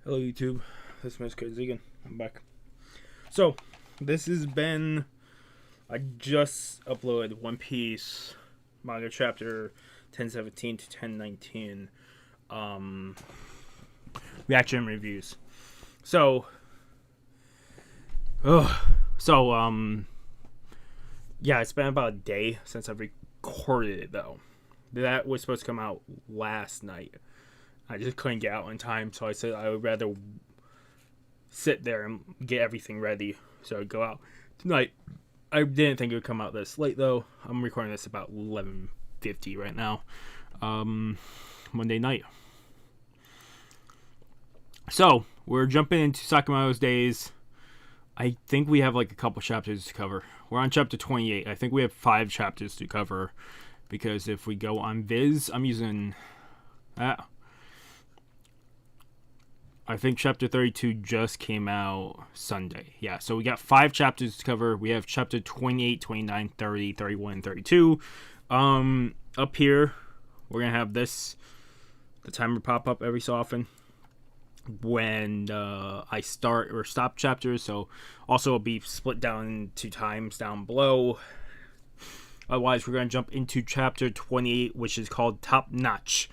Hello YouTube, this is Mr. Zegan. I'm back. So, this has been, I just uploaded One Piece manga chapter 1017 to 1019 reaction reviews. So, yeah, it's been about a day since I've recorded it though. That was supposed to come out last night. I just couldn't get out in time, so I said I would rather sit there and get everything ready so I'd go out tonight. I didn't think it would come out this late though. I'm recording this about 11:50 right now, Monday night. So we're jumping into Sakamoto's days. I think we have like a couple chapters to cover. We're on chapter 28. I think we have 5 chapters to cover because if we go on Viz, I'm using that. I think chapter 32 just came out Sunday. Yeah, so we got 5 chapters to cover. We have chapter 28, 29, 30, 31, and 32. Up here, we're going to have this, the timer pop up every so often when I start or stop chapters. So also it'll be split down into times down below. Otherwise, we're going to jump into chapter 28, which is called Top Notch.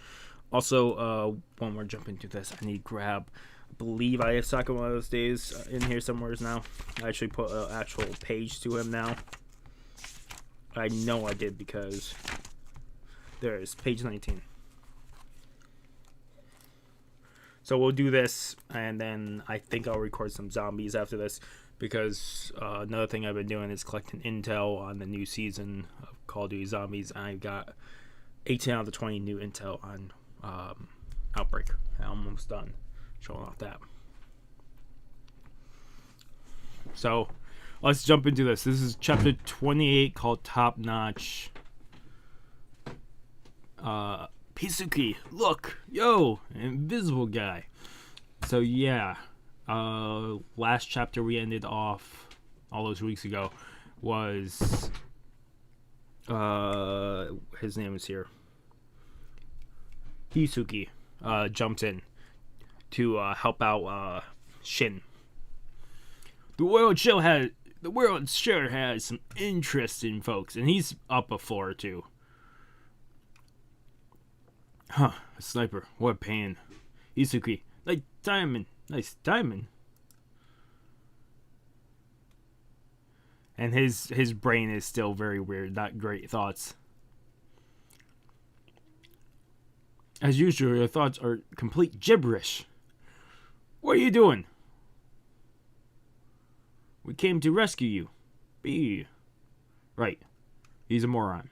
Also, when we're jumping into this, I need to grab, I believe I have Sakamoto's days in here somewhere now. I actually put an actual page to him now. I know I did because there is page 19. So we'll do this, and then I think I'll record some zombies after this because another thing I've been doing is collecting intel on the new season of Call of Duty Zombies. I got 18 out of the 20 new intel on Outbreak. I'm almost done showing off that. So let's jump into this. This is chapter 28 called Top Notch. Pisuki, look, yo, invisible guy. So yeah, last chapter we ended off all those weeks ago was his name is here. Hisuki jumps in to help out Shin. The world sure has some interesting folks, and he's up a floor or two. Huh, a sniper, what a pain. Hisuki, nice diamond. And his brain is still very weird, not great thoughts. As usual, your thoughts are complete gibberish. What are you doing? We came to rescue you. Be right. He's a moron.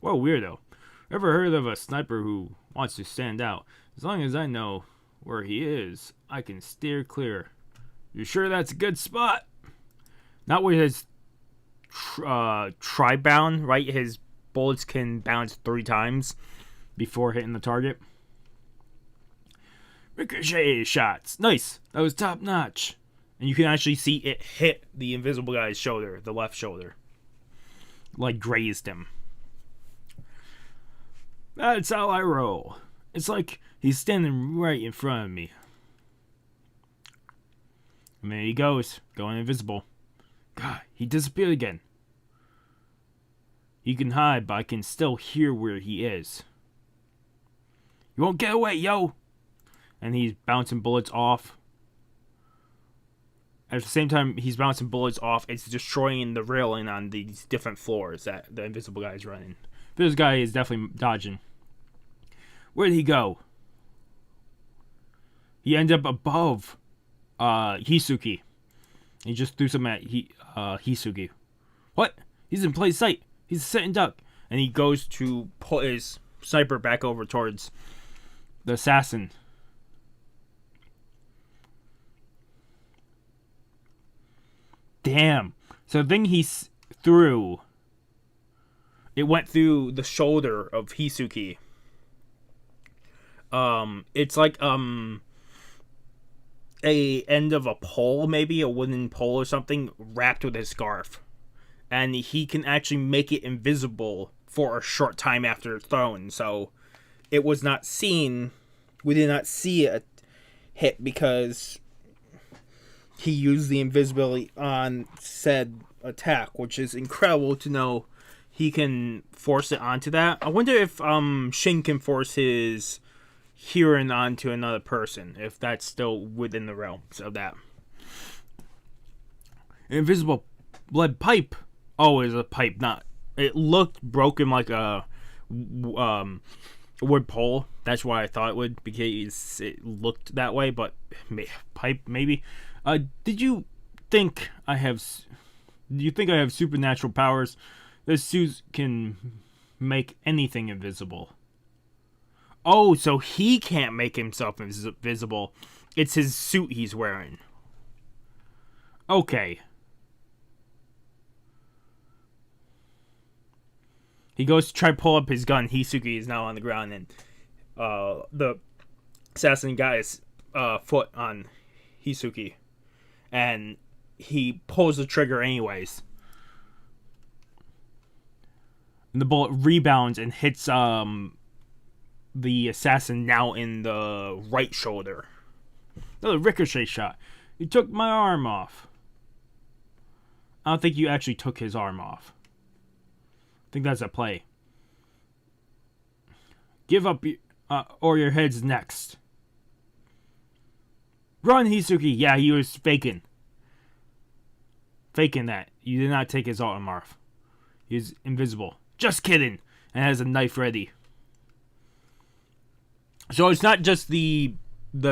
What a weirdo. Ever heard of a sniper who wants to stand out? As long as I know where he is, I can steer clear. You sure that's a good spot? Not with his tri-bound, right? His bullets can bounce 3 times before hitting the target. Ricochet shots. Nice. That was top notch. And you can actually see it hit the invisible guy's shoulder, the left shoulder. Like grazed him. That's how I roll. It's like he's standing right in front of me. And there he goes, going invisible. God, he disappeared again. He can hide, but I can still hear where he is. You won't get away, yo! And he's bouncing bullets off. At the same time he's bouncing bullets off, it's destroying the railing on these different floors that the invisible guy is running. This guy is definitely dodging. Where did he go? He ended up above Hisuki. He just threw some at Hisuki. What? He's in plain sight. He's a sitting duck. And he goes to put his sniper back over towards the assassin. Damn. So the thing he threw, it went through the shoulder of Hisuki. It's like a end of a pole, maybe a wooden pole or something, wrapped with his scarf, and he can actually make it invisible for a short time after thrown, so it was not seen. We did not see it hit because he used the invisibility on said attack, which is incredible to know he can force it onto that. I wonder if Shin can force his hearing onto another person, if that's still within the realms of that. An invisible lead pipe. Oh, it was a pipe, not. It looked broken like a wood pole. That's why I thought it would, because it looked that way. But pipe, maybe. Did you think I have? Do you think I have supernatural powers? This suit can make anything invisible. Oh, so he can't make himself invisible. It's his suit he's wearing. Okay. He goes to try to pull up his gun. Hisuki is now on the ground, and the assassin got his foot on Hisuki. And he pulls the trigger anyways. And the bullet rebounds and hits the assassin now in the right shoulder. Another ricochet shot. You took my arm off. I don't think you actually took his arm off. I think that's a play. Give up or your head's next. Run, Hisuki. Yeah, he was faking. Faking that. You did not take his arm off. He's invisible. Just kidding. And has a knife ready. So it's not just the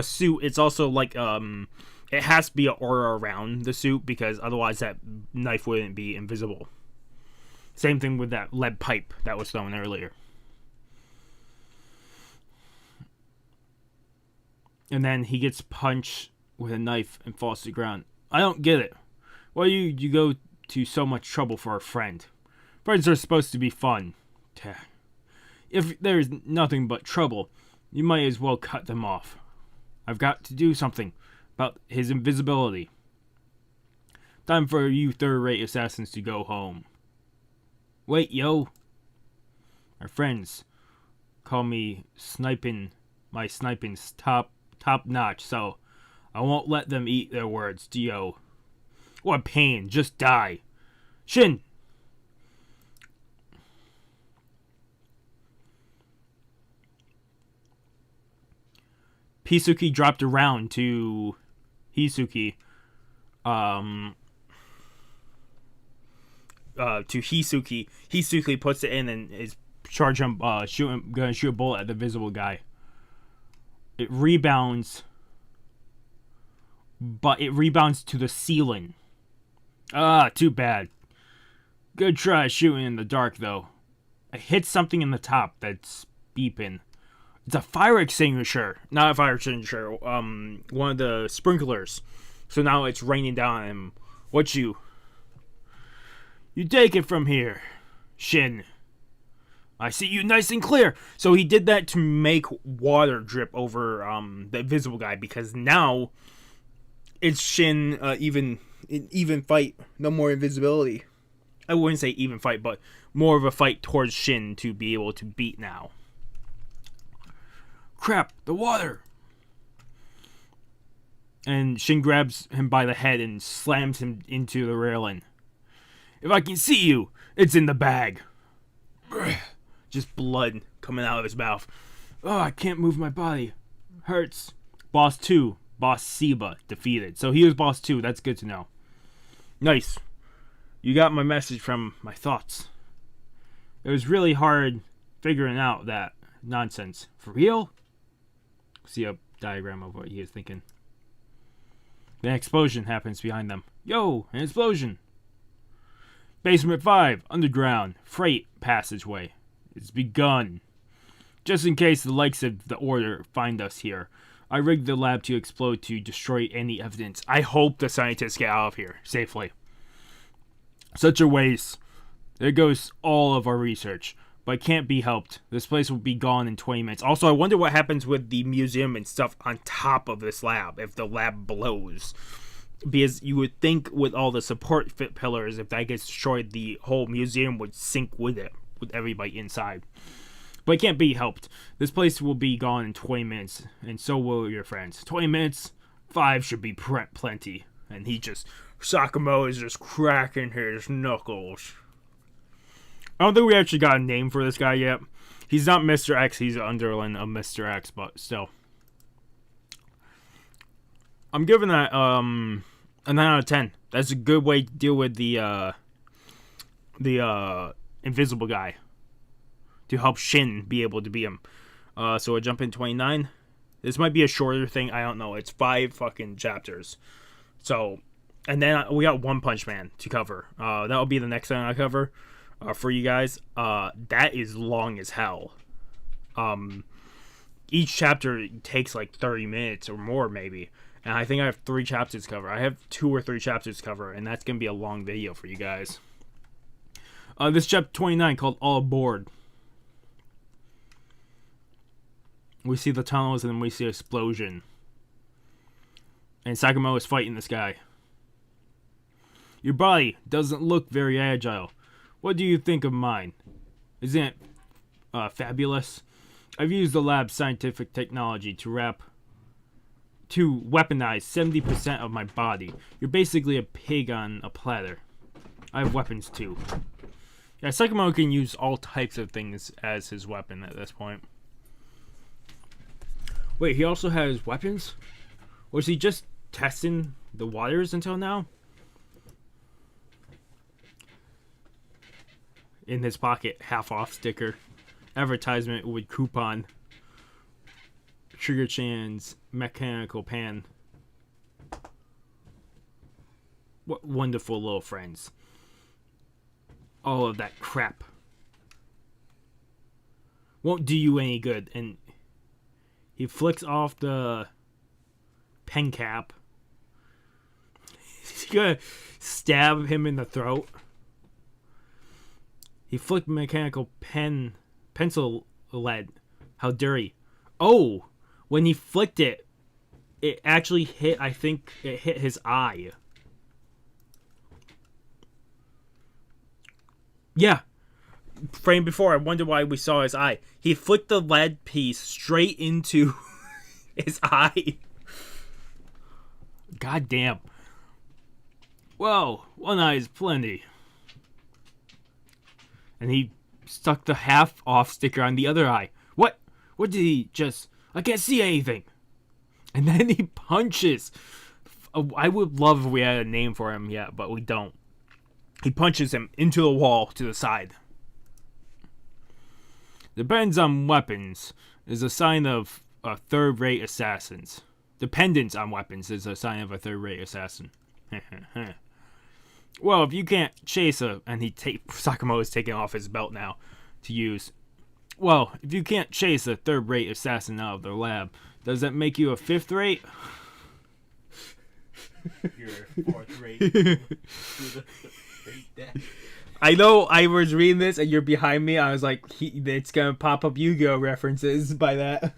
suit. It's also like it has to be an aura around the suit, because otherwise that knife wouldn't be invisible. Same thing with that lead pipe that was thrown earlier. And then he gets punched with a knife and falls to the ground. I don't get it. Why you go to so much trouble for a friend? Friends are supposed to be fun. If there's nothing but trouble, you might as well cut them off. I've got to do something about his invisibility. Time for you third-rate assassins to go home. Wait, yo. Our friends call me sniping. My sniping's top notch, so I won't let them eat their words, Dio. What pain, just die. Shin! Hisuki dropped around to Hisuki. To Hisuki. Hisuki puts it in and is gonna shoot a bullet at the visible guy. It rebounds, but it rebounds to the ceiling. Too bad. Good try shooting in the dark, though. I hit something in the top that's beeping. It's a fire extinguisher. Not a fire extinguisher. One of the sprinklers. So now it's raining down on him. What you? You take it from here, Shin. I see you nice and clear. So he did that to make water drip over the invisible guy, because now it's Shin even fight. No more invisibility. I wouldn't say even fight, but more of a fight towards Shin to be able to beat now. Crap, the water! And Shin grabs him by the head and slams him into the railing. If I can see you, it's in the bag. Just blood coming out of his mouth. Oh, I can't move my body. Hurts. Boss 2, Boss Seba, defeated. So he was Boss 2, that's good to know. Nice. You got my message from my thoughts. It was really hard figuring out that nonsense. For real? See a diagram of what he is thinking. An explosion happens behind them. Yo, an explosion! Basement 5, underground, freight passageway. It's begun. Just in case the likes of the Order find us here, I rigged the lab to explode to destroy any evidence. I hope the scientists get out of here safely. Such a waste. There goes all of our research. But it can't be helped. This place will be gone in 20 minutes. Also, I wonder what happens with the museum and stuff on top of this lab if the lab blows. Because you would think with all the support pillars, if that gets destroyed, the whole museum would sink with it. with everybody inside. But it can't be helped. This place will be gone in 20 minutes, and so will your friends. 20 minutes? 5 should be plenty. And Sakamoto is just cracking his knuckles. I don't think we actually got a name for this guy yet. He's not Mr. X, he's an underling of Mr. X, but still. I'm giving that a 9 out of 10. That's a good way to deal with the invisible guy. To help Shin be able to beat him. So we'll jump in 29. This might be a shorter thing, I don't know. It's 5 fucking chapters. So, and then we got One Punch Man to cover. That'll be the next thing I cover for you guys. That is long as hell. Each chapter takes like 30 minutes or more maybe. And I think I have 3 chapters to cover. I have 2 or 3 chapters to cover, and that's going to be a long video for you guys. This chapter 29 called All Aboard. We see the tunnels and then we see an explosion. And Sakamoto is fighting this guy. Your body doesn't look very agile. What do you think of mine? Isn't it fabulous? I've used the lab's scientific technology to weaponize 70% of my body. You're basically a pig on a platter. I have weapons too. Yeah, Sakamoto can use all types of things as his weapon at this point. Wait, he also has weapons? Was he just testing the waters until now? In his pocket, half-off sticker. Advertisement with coupon. Sugar Chan's mechanical pan. What wonderful little friends. All of that crap won't do you any good. And he flicks off the pen cap. He's gonna stab him in the throat. He flicked mechanical pencil lead. How dirty. Oh, when he flicked it, it actually hit, I think it hit his eye. Yeah. Frame before, I wonder why we saw his eye. He flicked the lead piece straight into his eye. God damn. Well, one eye is plenty. And he stuck the half-off sticker on the other eye. What? What did he just... I can't see anything. And then he punches. I would love if we had a name for him yet, but we don't. He punches him into the wall to the side. Depends on weapons is a sign of third-rate assassins. Dependence on weapons is a sign of a third-rate assassin. Well, if you can't chase a... And Sakamoto is taking off his belt now to use. Well, if you can't chase a third-rate assassin out of their lab, does that make you a fifth-rate? You're fourth-rate. I know I was reading this and you're behind me. I was like, it's going to pop up Yu-Gi-Oh! References by that.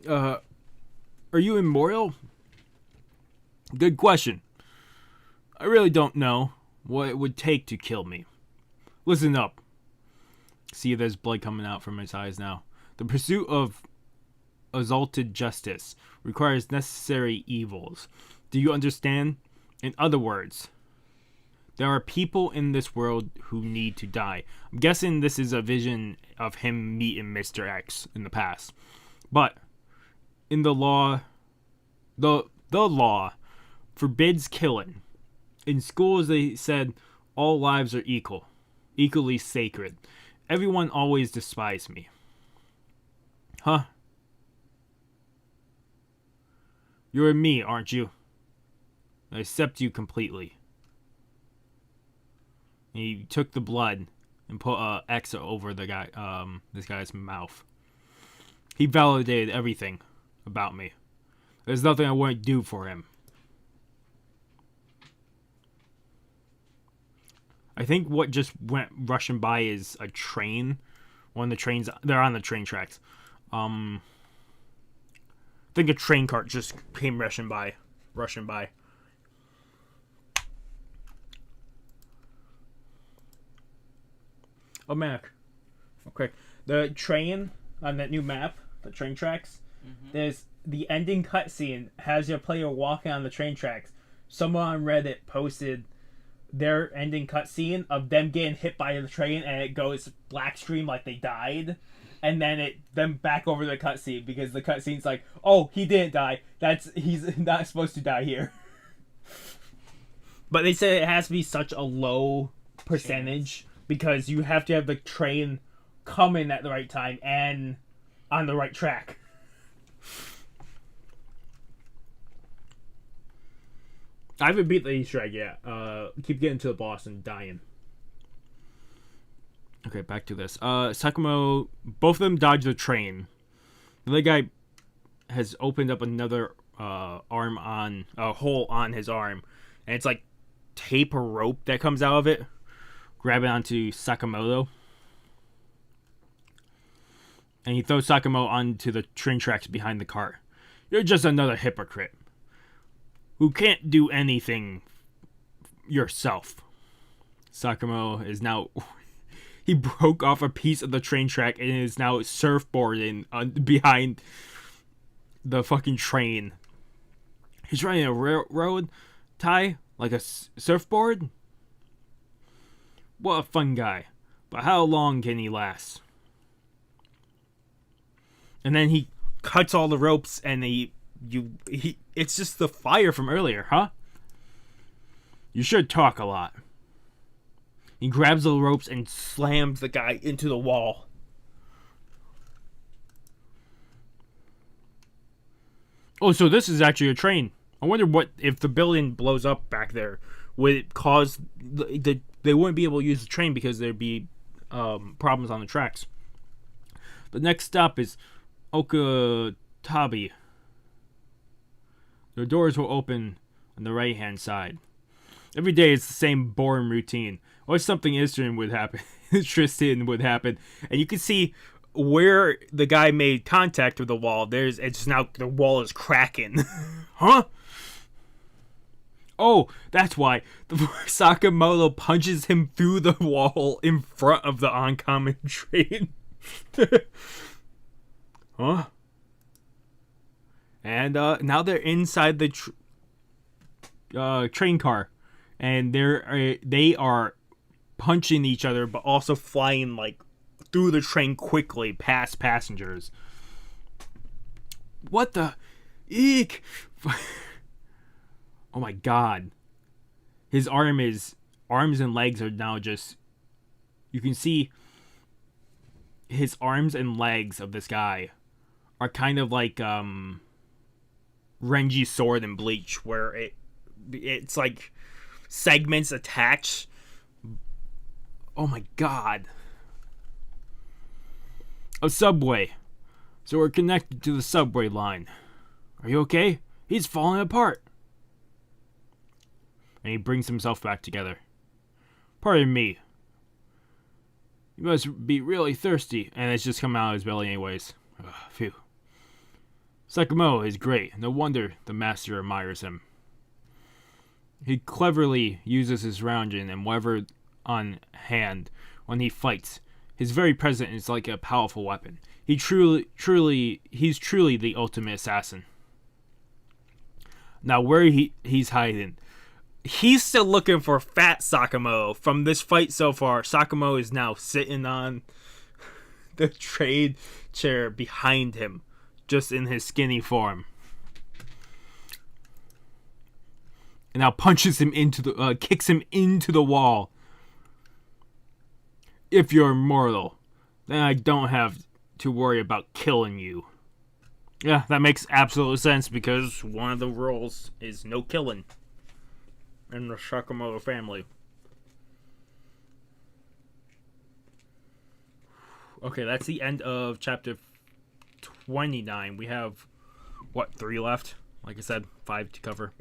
Are you immortal? Good question. I really don't know what it would take to kill me. Listen up. See, there's blood coming out from his eyes now. The pursuit of exalted justice requires necessary evils. Do you understand? In other words, there are people in this world who need to die. I'm guessing this is a vision of him meeting Mr. X in the past. But in the law, the law forbids killing. In schools they said all lives are equal, equally sacred. Everyone always despised me. Huh? You're me, aren't you? I accept you completely. He took the blood and put a X over the guy, this guy's mouth. He validated everything about me. There's nothing I wouldn't do for him. I think what just went rushing by is a train. One of the trains, they're on the train tracks. I think a train cart just came rushing by. Oh, Mac. Okay. The train on that new map, the train tracks, there's the ending cutscene has your player walking on the train tracks. Someone on Reddit posted their ending cutscene of them getting hit by the train and it goes black screen like they died. And then back over the cutscene because the cutscene's like, oh, he didn't die. He's not supposed to die here. But they said it has to be such a low percentage because you have to have the train come in at the right time and on the right track. I haven't beat the Easter egg yet. Keep getting to the boss and dying. Okay, back to this. Sakamoto, both of them dodge the train. The other guy has opened up another hole on his arm, and it's like tape or rope that comes out of it. Grab it onto Sakamoto, and he throws Sakamoto onto the train tracks behind the cart. You're just another hypocrite who can't do anything yourself. Sakamoto is now... He broke off a piece of the train track and is now surfboarding behind the fucking train. He's riding a railroad tie like a surfboard? What a fun guy. But how long can he last? And then he cuts all the ropes and it's just the fire from earlier, huh? You should talk a lot. He grabs the ropes and slams the guy into the wall. Oh, so this is actually a train. I wonder what if the building blows up back there, would it cause they wouldn't be able to use the train because there'd be problems on the tracks. The next stop is Okatabe. The doors will open on the right hand side. Every day it's the same boring routine. Or something interesting would happen. And you can see where the guy made contact with the wall. It's now the wall is cracking. Huh? Oh, that's why Sakamoto punches him through the wall in front of the oncoming train. Huh? And now they're inside the train car, and they are punching each other, but also flying like through the train quickly past passengers. What the eek? Oh my god. His arms and legs are now just... You can see his arms and legs of this guy are kind of like Renji's sword in Bleach, where it's like segments attached. Oh my god. A subway. So we're connected to the subway line. Are you okay? He's falling apart. And he brings himself back together. Pardon me. You must be really thirsty. And it's just coming out of his belly anyways. Ugh, phew. Sakamoto is great. No wonder the master admires him. He cleverly uses his rounding and whatever on hand when he fights. His very presence is like a powerful weapon. He's truly the ultimate assassin. Now where he's hiding. He's still looking for fat Sakamoto. From this fight so far, Sakamoto is now sitting on the trade chair behind him, just in his skinny form. And now punches him kicks him into the wall. If you're immortal, then I don't have to worry about killing you. Yeah, that makes absolute sense because one of the rules is no killing in the Sakamoto family. Okay, that's the end of chapter 29. We have, 3 left? Like I said, 5 to cover.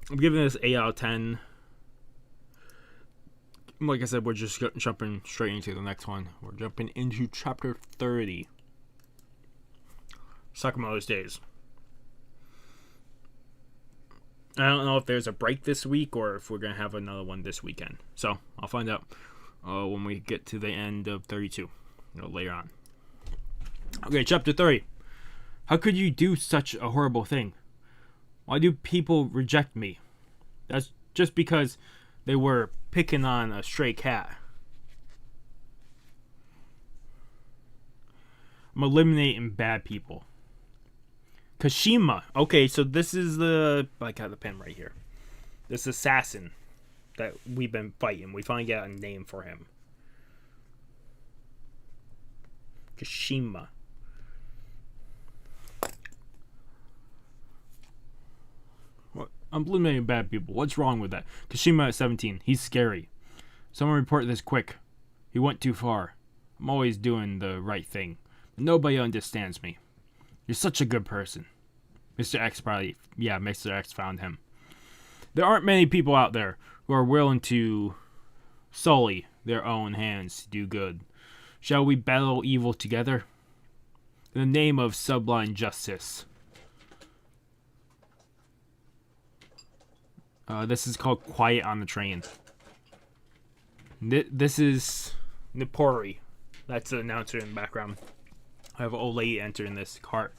I'm giving this 8 out of 10. Like I said, we're just jumping straight into the next one. We're jumping into chapter 30. Sakamoto's Days. I don't know if there's a break this week or if we're going to have another one this weekend. So I'll find out when we get to the end of 32, later on. Okay, chapter 3. How could you do such a horrible thing? Why do people reject me? That's just because they were picking on a stray cat. I'm eliminating bad people. Kashima. Okay, so this is I got the pen right here. This assassin that we've been fighting. We finally got a name for him. Kashima. What? I'm eliminating bad people. What's wrong with that? Kashima at 17. He's scary. Someone report this quick. He went too far. I'm always doing the right thing. Nobody understands me. You're such a good person. Mr. X found him. There aren't many people out there who are willing to sully their own hands to do good. Shall we battle evil together? In the name of sublime justice. This is called Quiet on the Train. This is Nippori. That's the announcer in the background. I have an old lady entering this cart.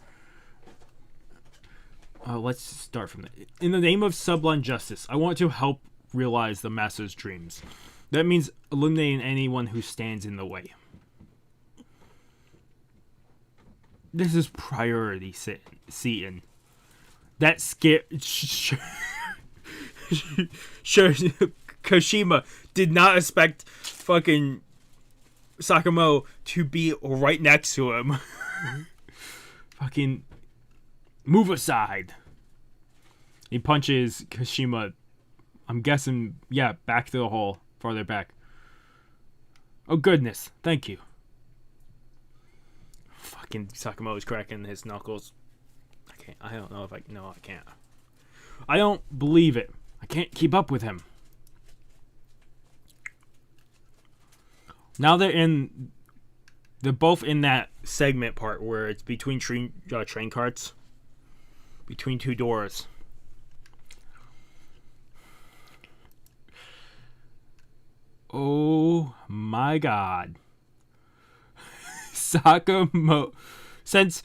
Let's start from that. In the name of sublime justice, I want to help realize the master's dreams. That means eliminating anyone who stands in the way. This is priority seating. That scared... Kashima did not expect fucking Sakamoto to be right next to him. Fucking move aside. He punches Kashima. I'm guessing, back to the hole, farther back. Oh goodness, thank you. Fucking Sakamoto's cracking his knuckles. I don't know if I can't. I don't believe it. I can't keep up with him. Now they're both in that segment part where it's between train carts, between two doors. Oh my god. Sakamoto. Since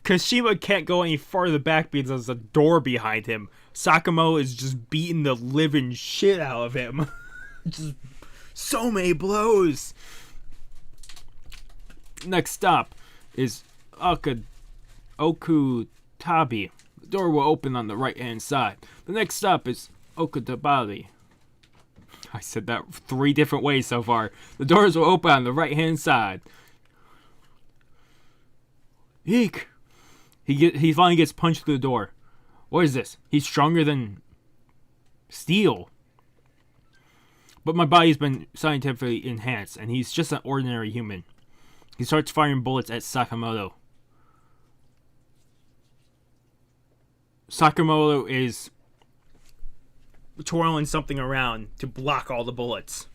Kashima can't go any farther back because there's a door behind him, Sakamoto is just beating the living shit out of him. Just so many blows. Next stop is Okutabi. The door will open on the right hand side. The next stop is Okutabali. I said that 3 different ways so far. The doors will open on the right hand side. Eek! He finally gets punched through the door. What is this? He's stronger than steel. But my body's been scientifically enhanced, and he's just an ordinary human. He starts firing bullets at Sakamoto. Sakamoto is twirling something around to block all the bullets.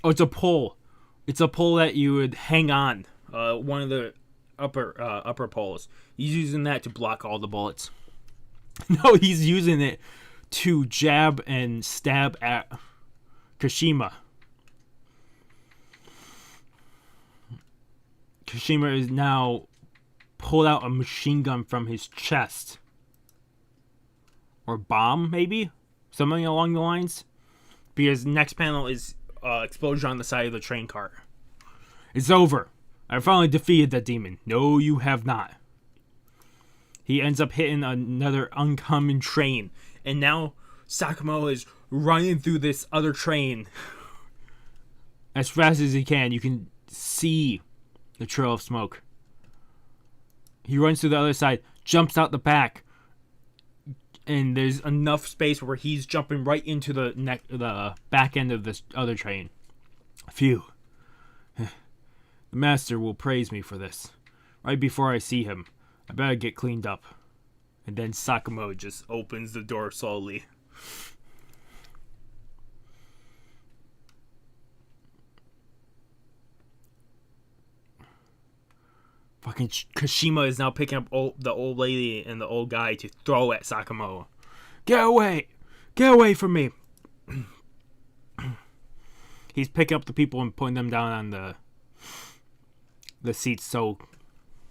Oh, it's a pole. It's a pole that you would hang on. One of the upper poles. He's using that to block all the bullets. No, he's using it to jab and stab at Kashima. Kashima is now pulled out a machine gun from his chest. Or bomb, maybe? Something along the lines. Because next panel is explosion on the side of the train cart. It's over. I finally defeated that demon. No, you have not. He ends up hitting another oncoming train. And now Sakamoto is running through this other train as fast as he can. You can see the trail of smoke. He runs to the other side, jumps out the back, and there's enough space where he's jumping right into the back end of this other train. Phew. The master will praise me for this. Right before I see him, I better get cleaned up. And then Sakamoto just opens the door slowly. Fucking Kashima is now picking up the old lady and the old guy to throw at Sakamoto. Get away! Get away from me! He's picking up the people and putting them down on the seats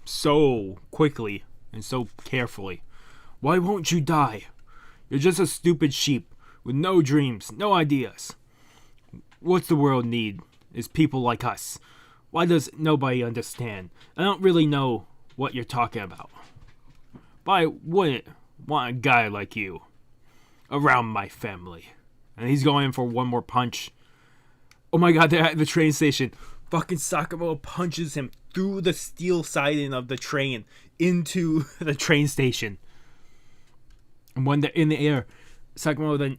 so quickly and so carefully. Why won't you die? You're just a stupid sheep with no dreams, no ideas. What's the world need is people like us. Why does nobody understand? I don't really know what you're talking about. But I wouldn't want a guy like you around my family. And he's going in for one more punch. Oh my god, they're at the train station. Fucking Sakamoto punches him through the steel siding of the train into the train station. And when they're in the air, Sakamoto then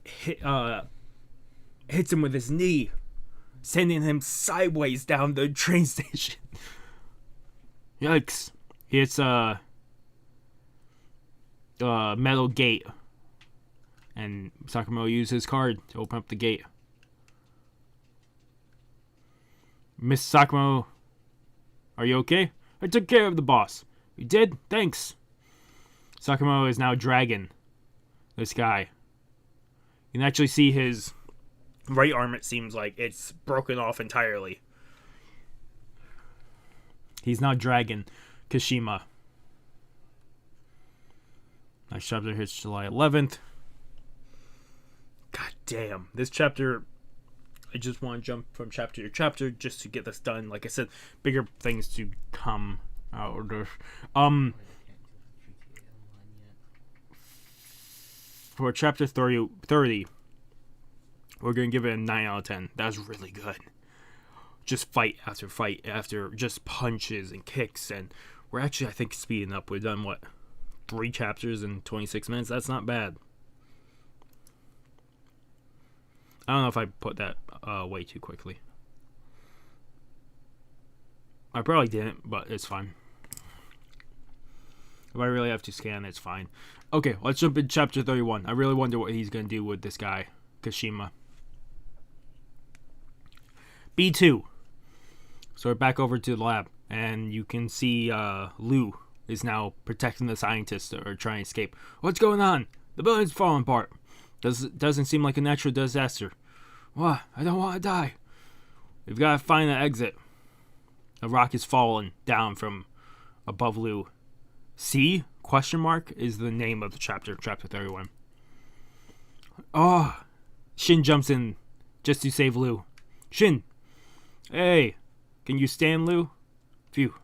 hits him with his knee, sending him sideways down the train station. Yikes. It's a metal gate. And Sakamoto used his card to open up the gate. Miss Sakamoto, are you okay? I took care of the boss. You did? Thanks. Sakamoto is now dragging this guy. You can actually see his right arm, it seems like it's broken off entirely. He's now dragging Kashima. Next chapter hits July 11th. God damn. This chapter, I just want to jump from chapter to chapter just to get this done. Like I said, bigger things to come out of this. For chapter 30, we're going to give it a 9 out of 10. That was really good. Just fight after just punches and kicks. And we're actually, I think, speeding up. We've done, 3 chapters in 26 minutes? That's not bad. I don't know if I put that way too quickly. I probably didn't, but it's fine. If I really have to scan, it's fine. Okay, let's jump in chapter 31. I really wonder what he's going to do with this guy, Kashima. B2. So we're back over to the lab, and you can see Lou is now protecting the scientists that are trying to escape. What's going on? The building's falling apart. Doesn't seem like a natural disaster. What? I don't want to die. We've got to find an exit. A rock is falling down from above Lou. C? Question mark is the name of the chapter 31. Oh, Shin jumps in just to save Lou. Shin, hey, can you stand, Lou? Phew.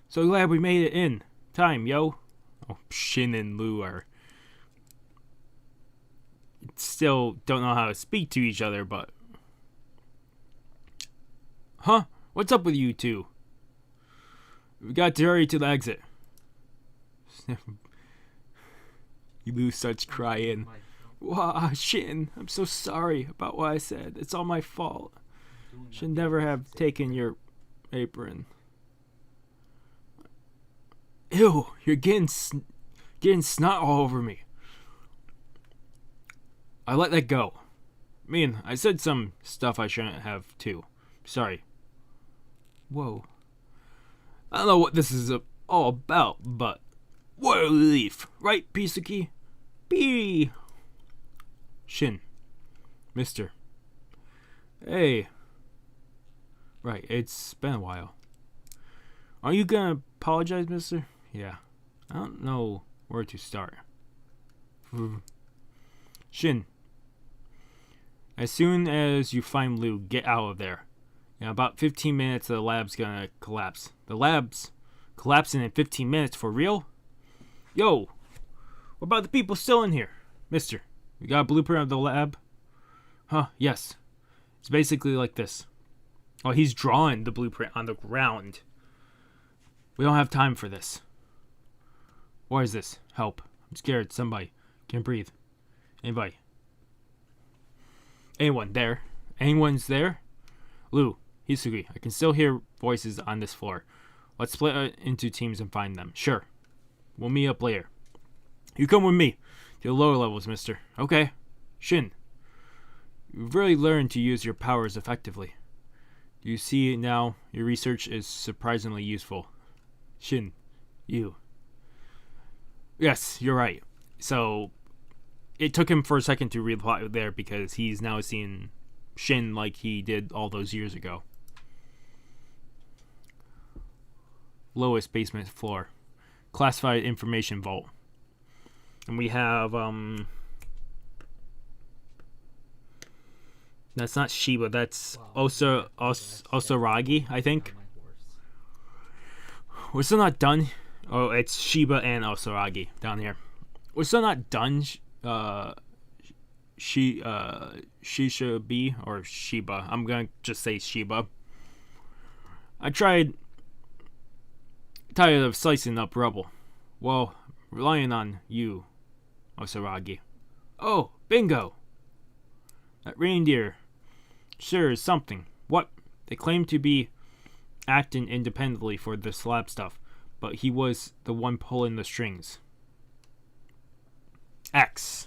So glad we made it in time, yo. Oh, Shin and Lou are still don't know how to speak to each other, but... Huh? What's up with you two? We got to hurry to the exit. Lou starts crying. Wow, Shin, I'm so sorry about what I said. It's all my fault. Should never have taken your apron. Ew, you're getting snot all over me. I let that go. I mean, I said some stuff I shouldn't have too. Sorry. Whoa. I don't know what this is all about, but what a relief, right, Pisuki? P. Shin. Mister. Hey. Right, it's been a while. Are you gonna apologize, mister? Yeah. I don't know where to start. Shin. As soon as you find Lou, get out of there. In about 15 minutes, the lab's gonna collapse. The lab's collapsing in 15 minutes for real? Yo, what about the people still in here? Mister, you got a blueprint of the lab? Huh, yes. It's basically like this. Oh, he's drawing the blueprint on the ground. We don't have time for this. What is this? Help. I'm scared. Somebody. Can't breathe. Anybody. Anyone there? Anyone's there? Lou, Hisugi, I can still hear voices on this floor. Let's split into teams and find them. Sure. We'll meet up later. You come with me to the lower levels, mister. Okay. Shin, you've really learned to use your powers effectively. Do you see now? Your research is surprisingly useful. Shin, you. Yes, you're right. So, it took him for a second to reply there because he's now seeing Shin like he did all those years ago. Lowest basement floor. Classified information vault. And we have, that's not Shiba, that's Osaragi, I think. We're still not done. Oh, it's Shiba and Osaragi down here. We're still not done. Shisha B or Shiba. I'm gonna just say Shiba. Tired of slicing up rubble. Well, relying on you, Osaragi. Oh, bingo! That reindeer sure is something. What? They claim to be acting independently for the slab stuff, but he was the one pulling the strings. X.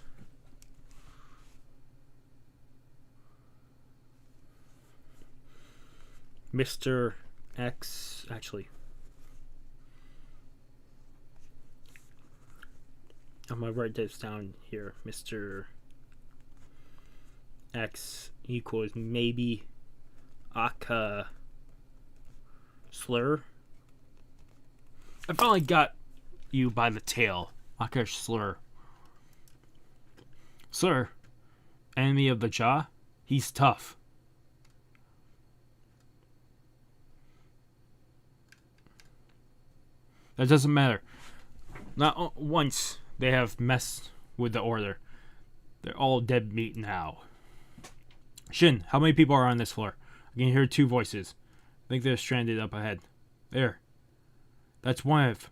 Mr. X, actually. I'm gonna write this down here. Mr. X equals maybe Aka Slur. I finally got you by the tail. Aka Slur. Slur, enemy of the jaw? He's tough. That doesn't matter. Not once they have messed with the order. They're all dead meat now. Shin, how many people are on this floor? I can hear 2 voices. I think they're stranded up ahead. There. That's one of...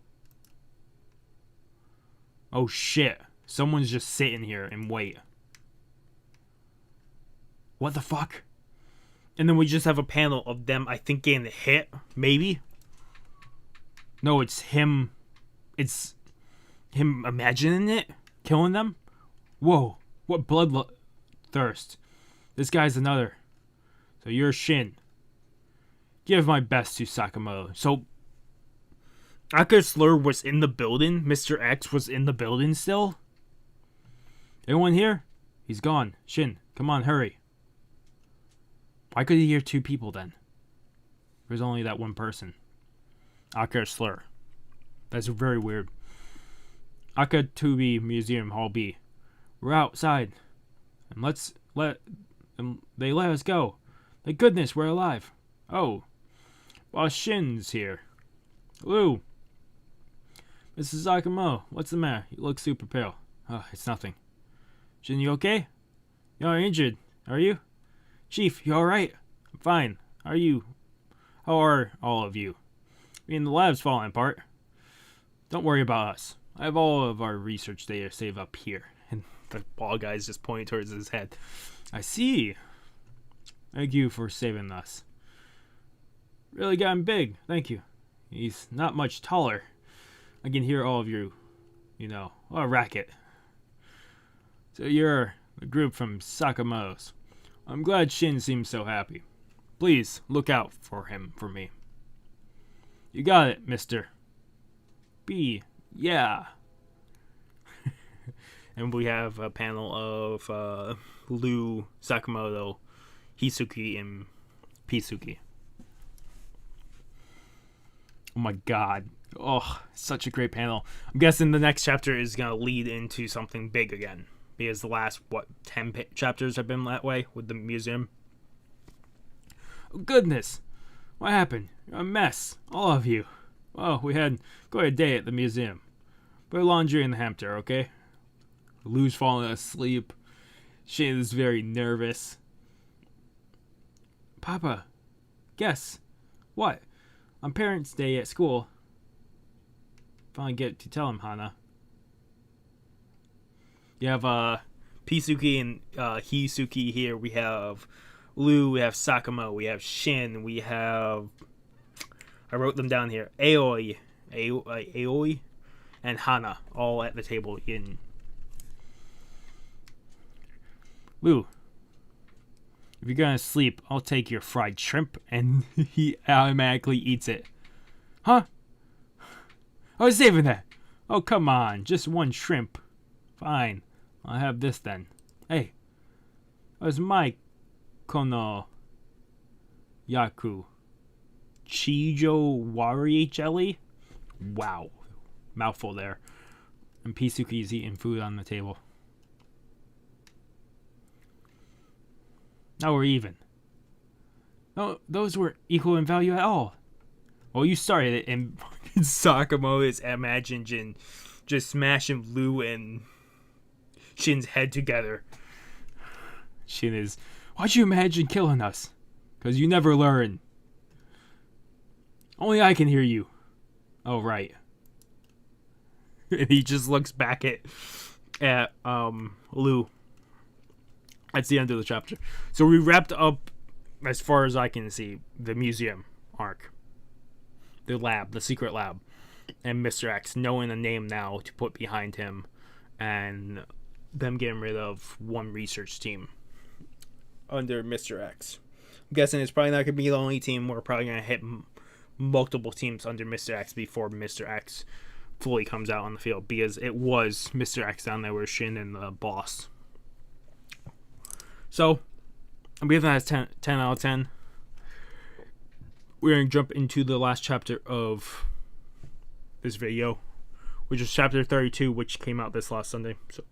Oh shit. Someone's just sitting here and wait. What the fuck? And then we just have a panel of them, I think, getting hit. Maybe? No, it's him. It's him imagining it? Killing them? Whoa. What bloodthirst. This guy's another. So you're Shin. Give my best to Sakamoto. So, Aka Slur was in the building? Mr. X was in the building still? Anyone here? He's gone. Shin, come on, hurry. Why could he hear 2 people then? There's only that one person. Aka Slur. That's very weird. Aka 2B Museum Hall B. We're outside. And they let us go. Thank goodness we're alive. Oh. Boss Shin's here. Lou. Mrs. Sakamoto, what's the matter? You look super pale. Oh, it's nothing. Shin, you okay? You're injured, are you? Chief, you alright? I'm fine. How are all of you? I mean, the lab's falling apart. Don't worry about us. I have all of our research data saved up here. And the ball guy's just pointing towards his head. I see. Thank you for saving us. Really got him big. Thank you. He's not much taller. I can hear all of you, a racket. So you're the group from Sakamoto's. I'm glad Shin seems so happy. Please, look out for him for me. You got it, mister. B, yeah. And we have a panel of Lou, Sakamoto, Hisuki, and Pisuki. Oh my god. Oh, such a great panel. I'm guessing the next chapter is going to lead into something big again. Because the last, 10 chapters have been that way with the museum. Oh, goodness. What happened? You're a mess. All of you. Well, we had quite a day at the museum. Put laundry in the hamper, okay? Lou's falling asleep. Shane is very nervous. Papa, guess. What? On Parents' Day at school. Finally get to tell him, Hana. You have Pisuki and Hisuki here. We have Lou, we have Sakamoto, we have Shin, we have... I wrote them down here. Aoi, and Hana, all at the table in... Lou, if you're gonna sleep, I'll take your fried shrimp, and he automatically eats it. Huh? I was saving that. Oh, come on, just one shrimp. Fine. I have this then. Hey, where's my kono yaku? Chijo Wari jelly? Wow. Mouthful there. And Pisuki's eating food on the table. Now we're even. No, those weren't equal in value at all. Well, you started it, and Sakamoto is imagining just smashing Lou and Shin's head together. Shin is, why'd you imagine killing us? 'Cause you never learn. Only I can hear you. Oh, right. And he just looks back at Lou. That's the end of the chapter. So we wrapped up, as far as I can see, the museum arc. The lab, the secret lab. And Mr. X, knowing a name now to put behind him. And them getting rid of one research team under Mr. X. I'm guessing it's probably not going to be the only team. We're probably going to hit multiple teams under Mr. X before Mr. X fully comes out on the field, because it was Mr. X down there with Shin and the boss. So, I'm giving that a 10 out of 10. We're going to jump into the last chapter of this video, which is chapter 32, which came out this last Sunday. So,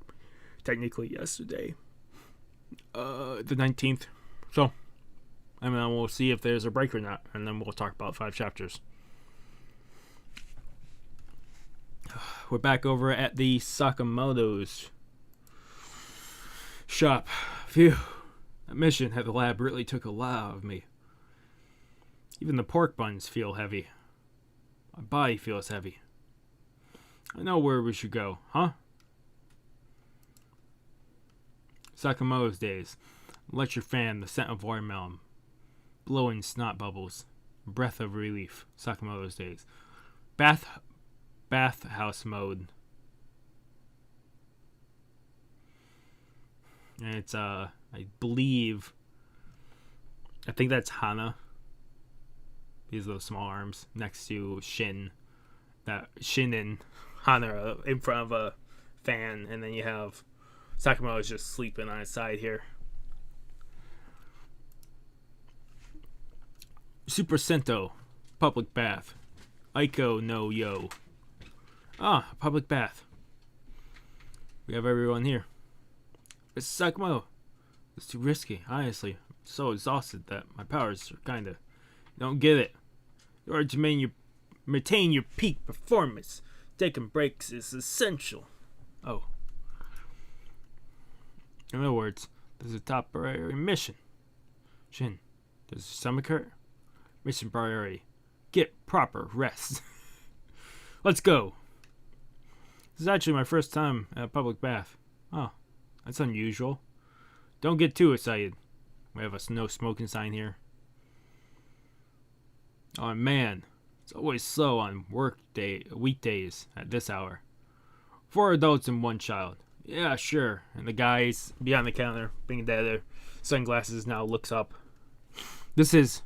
technically yesterday. The 19th. So, and then we'll see if there's a break or not, and then we'll talk about 5 chapters. We're back over at the Sakamoto's shop. Phew. That mission at the lab really took a lot of me. Even the pork buns feel heavy. My body feels heavy. I know where we should go, huh? Sakamoto's days. Electric fan, the scent of watermelon. Blowing snot bubbles. Breath of relief. Sakamoto's days. Bathhouse mode. And it's I think that's Hana. These are those small arms next to Shin. That Shin and Hana are in front of a fan, and then you have Sakamoto's just sleeping on his side here. Super Sento, public bath. Aiko no yo. Ah, public bath. We have everyone here. It's Sakamoto. It's too risky, honestly. I'm so exhausted that my powers are kinda... Don't get it. In order to maintain your peak performance, taking breaks is essential. Oh. In other words, this is a top priority mission. Shin, does your stomach hurt? Mission priority. Get proper rest. Let's go. This is actually my first time at a public bath. Oh, that's unusual. Don't get too excited. We have a no smoking sign here. Oh man, it's always slow on weekdays at this hour. 4 adults and 1 child. Yeah, sure. And the guys behind the counter, being that their sunglasses, now looks up. This is...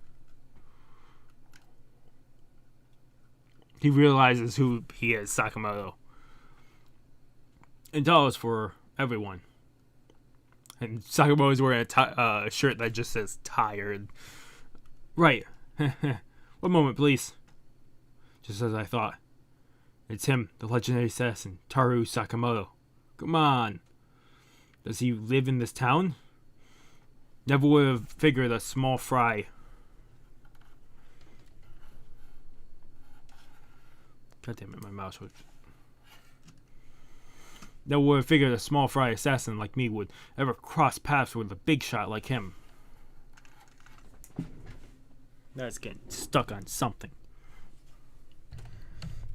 He realizes who he is, Sakamoto. And dollars for everyone. And Sakamoto is wearing a shirt that just says tired. Right. One moment, please. Just as I thought. It's him, the legendary assassin, Taru Sakamoto. Come on. Does he live in this town? Never would have figured a small fry. God damn it, my mouse was... Never would have figured a small fry assassin like me would ever cross paths with a big shot like him. That's getting stuck on something.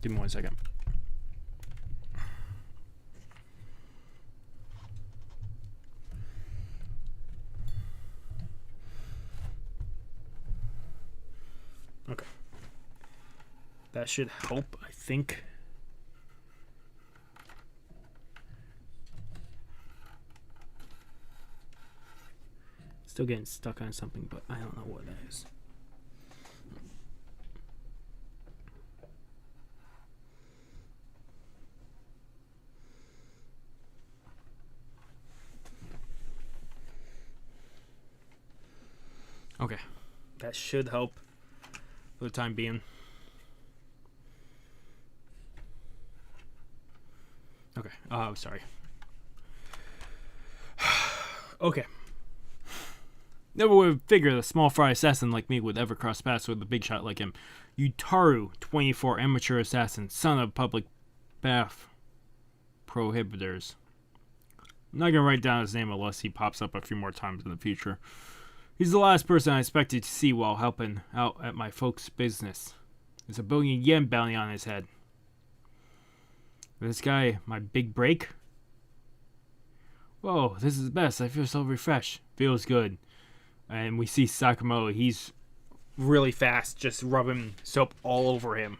Give me 1 second. Okay. That should help, I think. Still getting stuck on something, but I don't know what that is. Okay. That should help for the time being. Okay. Oh, sorry. Okay. Never would have figured a small fry assassin like me would ever cross paths with a big shot like him. Utaru, 24, amateur assassin, son of public bath prohibitors. I'm not gonna write down his name unless he pops up a few more times in the future. He's the last person I expected to see while helping out at my folks' business. There's a billion yen bounty on his head. This guy, my big break? Whoa, this is the best. I feel so refreshed. Feels good. And we see Sakamoto. He's really fast, just rubbing soap all over him.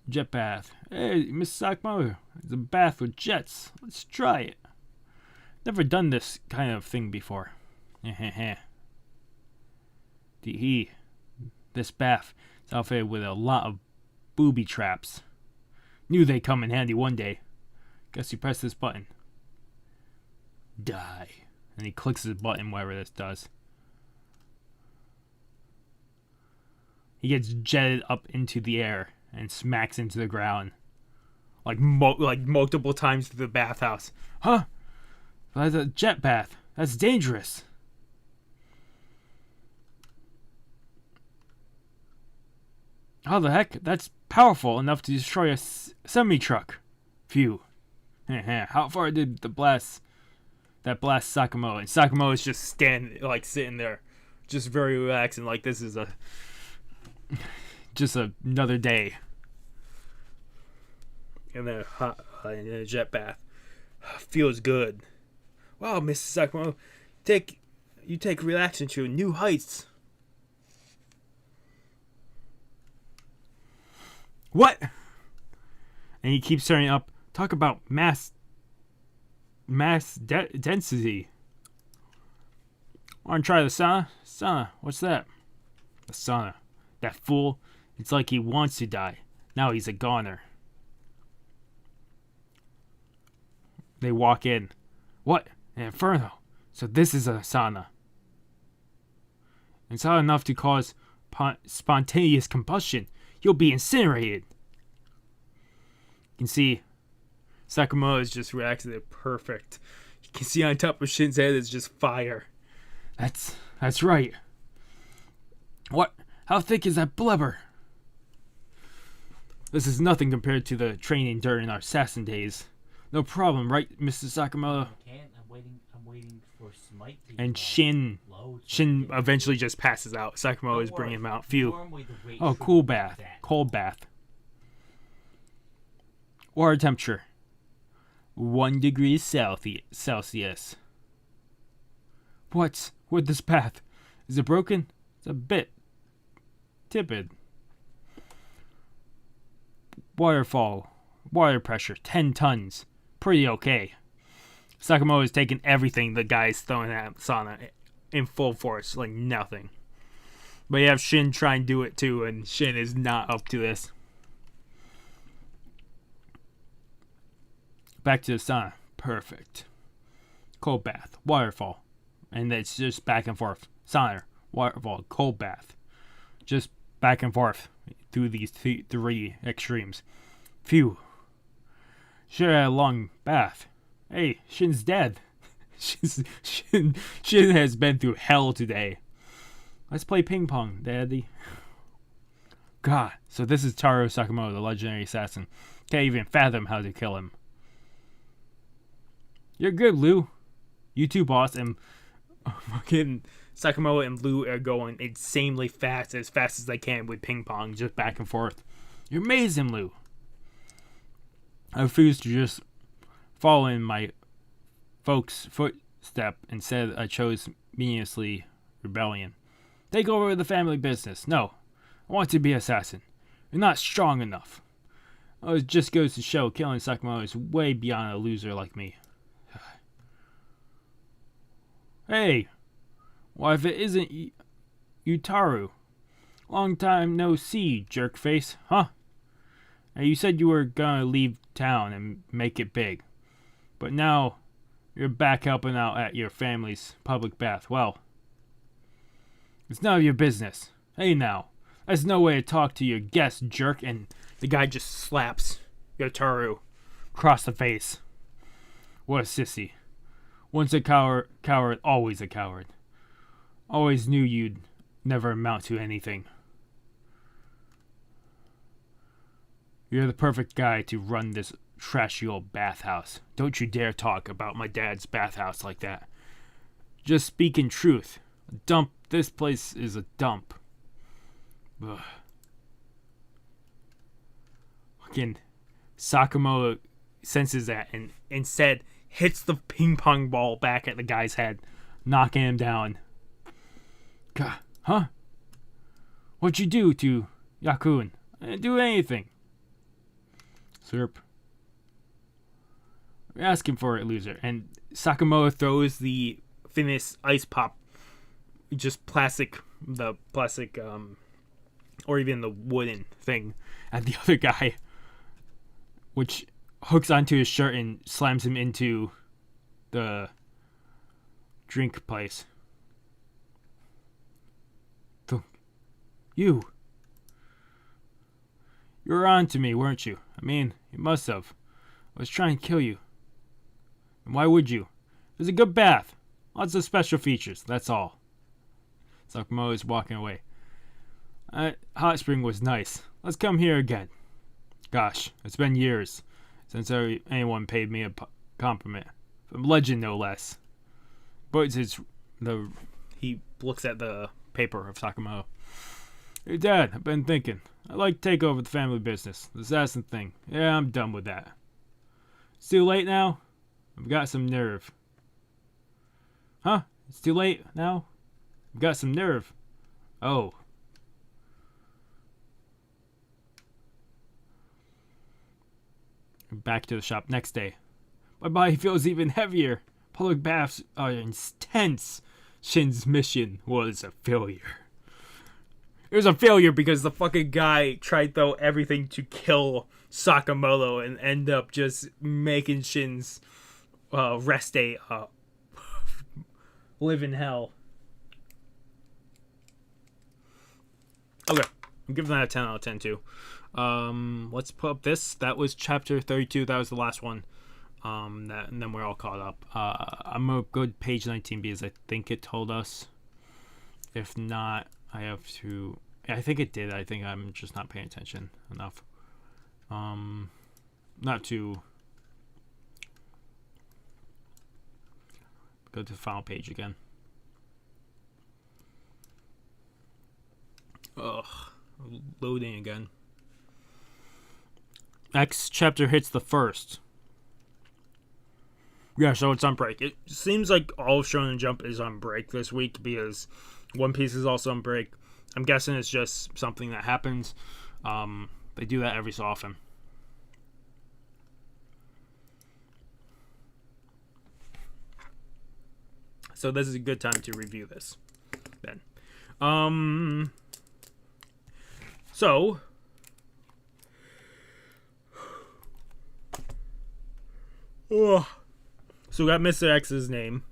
Jet bath. Hey, Miss Sakamoto. It's a bath with jets. Let's try it. Never done this kind of thing before. This bath is outfitted with a lot of booby traps. Knew they'd come in handy one day. Guess you press this button. Die. And he clicks his button, whatever this does. He gets jetted up into the air and smacks into the ground. Like multiple times through the bathhouse. Huh? That's a jet bath. That's dangerous. How the heck? That's powerful enough to destroy a semi-truck. Phew. How far did that blast Sakamoto? And Sakamoto is just sitting there, just very relaxed, and like this is just another day. And then in a jet bath. Feels good. Wow, Mr. Sakamoto, you take relaxing to new heights. What? And he keeps turning up. Talk about mass density. Want to try the sauna? Sauna, what's that? The sauna. That fool. It's like he wants to die. Now he's a goner. They walk in. What? An inferno. So this is a sauna. It's not enough to cause spontaneous combustion. You'll be incinerated. You can see Sakamoto is just reacting to it perfect. You can see on top of Shin's head is just fire. That's right. What? How thick is that blubber? This is nothing compared to the training during our assassin days. No problem, right, Mr. Sakamoto? I'm waiting for Smite to and Shin eventually just passes out. Sakamoto is bringing him out. Phew. Oh, cool bath. Cold bath. Water temperature 1 degree Celsius. What's with this bath? Is it broken? It's a bit tepid. Water pressure 10 tons. Pretty okay. Sakamoto is taking everything the guy's throwing at Sana in full force, like nothing. But you have Shin try and do it too, and Shin is not up to this. Back to the sauna. Perfect. Cold bath. Waterfall. And it's just back and forth. Sauna. Waterfall. Cold bath. Just back and forth through these three extremes. Phew. Should have had a long bath. Hey, Shin's dead. Shin has been through hell today. Let's play ping pong, Daddy. God, so this is Taro Sakamoto, the legendary assassin. Can't even fathom how to kill him. You're good, Lou. You too, boss. And fucking Sakamoto and Lou are going insanely fast as they can with ping pong, just back and forth. You're amazing, Lou. I refuse to just follow in my folks' footstep. Instead, I chose meaninglessly rebellion. Take over the family business. No, I want to be assassin. You're not strong enough. Oh, it just goes to show killing Sakamoto is way beyond a loser like me. Hey, what if it isn't Utaru? Long time no see, jerkface, huh? Now, you said you were gonna leave town and make it big. But now, You're back helping out at your family's public bath. Well, it's none of your business. Hey now, that's no way to talk to your guest, jerk. And the guy just slaps Yotaru across the face. What a sissy. Once a coward, always a coward. Always knew you'd never amount to anything. You're the perfect guy to run this trashy old bathhouse. Don't you dare talk about my dad's bathhouse like that. Just speaking truth. A dump. This place is a dump. Ugh. Fucking Sakamoto senses that and instead hits the ping pong ball back at the guy's head, knocking him down. God, huh? What'd you do to Yakun? I didn't do anything. Slurp. You're asking for it, loser. And Sakamoto throws the famous ice pop, just the plastic, or even the wooden thing at the other guy, which hooks onto his shirt and slams him into the drink place. You were on to me, weren't you? I mean, you must have. I was trying to kill you. And why would you? It was a good bath. Lots of special features, that's all. Sakamoto is walking away. Hot spring was nice. Let's come here again. Gosh, it's been years since anyone paid me a compliment. From legend, no less. But he looks at the paper of Sakamoto. Hey, Dad, I've been thinking. I'd like to take over the family business. The assassin thing. Yeah, I'm done with that. It's too late now? I've got some nerve. Huh? It's too late now? I've got some nerve. Oh. Back to the shop next day. My body feels even heavier. Public baths are intense. Shin's mission was a failure. It was a failure because the fucking guy tried though everything to kill Sakamoto and end up just making Shin's rest day live in hell. Okay, I'm giving that a 10 out of 10 too. Let's put up this. That was chapter 32. That was the last one. And then we're all caught up. I'm gonna go to page 19 because I think it told us. If not, I have to. I think it did. I think I'm just not paying attention enough. Not to go to the final page again. Ugh, loading again. Next chapter hits the first. Yeah, so it's on break. It seems like all of Shonen Jump is on break this week because One Piece is also on break. I'm guessing it's just something that happens. They do that every so often. So this is a good time to review this then. So we got Mr. X's name.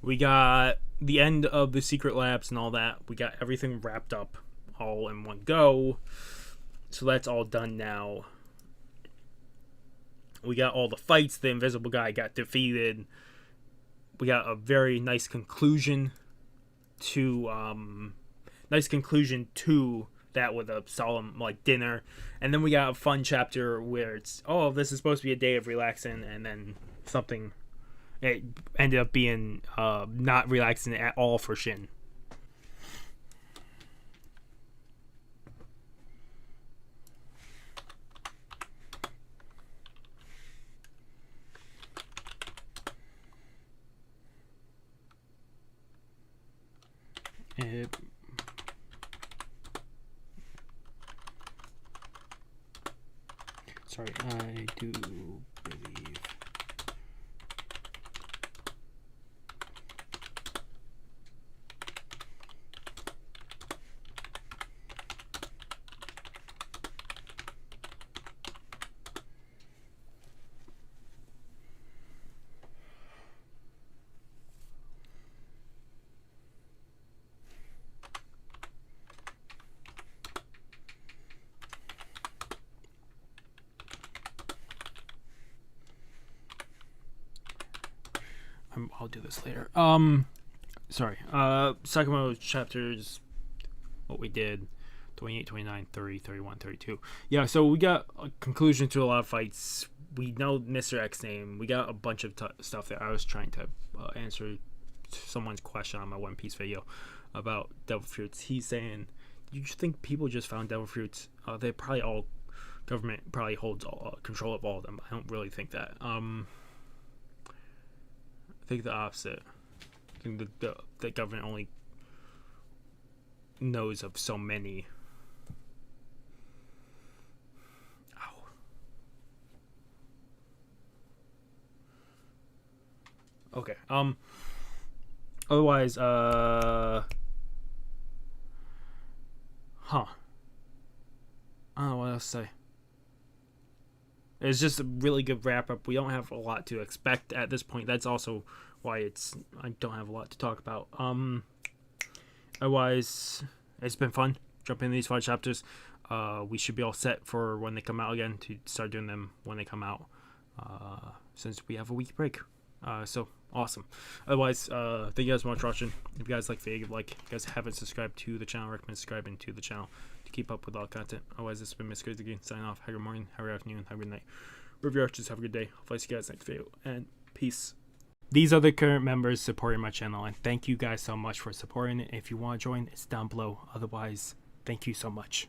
We got the end of the secret labs and all that. We got everything wrapped up all in one go. So that's all done now. We got all the fights. The invisible guy got defeated. We got a very nice conclusion to that with a solemn dinner. And then we got a fun chapter where it's this is supposed to be a day of relaxing, and then it ended up being not relaxing at all for Shin. Sorry, I do believe. I'll do this later. Sorry. Sakamoto chapters. What we did. 28, 29, 30, 31, 32. Yeah, so we got a conclusion to a lot of fights. We know Mr. X name. We got a bunch of stuff that I was trying to answer someone's question on my One Piece video about devil fruits. He's saying, you think people just found devil fruits? They probably all, government probably holds control of all of them. I don't really think that. I think the opposite. I think the government only knows of so many. Okay. Otherwise, I don't know what else to say. It's just a really good wrap up. We don't have a lot to expect at this point. That's also why I don't have a lot to talk about. Otherwise, it's been fun jumping in these 5 chapters. We should be all set for when they come out again to start doing them when they come out. Since we have a week break. So awesome. Otherwise, thank you guys so much for watching. If you guys like the video, if you guys haven't subscribed to the channel, recommend subscribing to the channel to keep up with all content. Otherwise, this has been Miss Crazy again, signing off. Have a good morning, have a good afternoon, have a good night. Wherever you are, just have a good day. Hopefully, see you guys next video, and peace. These are the current members supporting my channel, and thank you guys so much for supporting it. If you want to join, it's down below. Otherwise, thank you so much.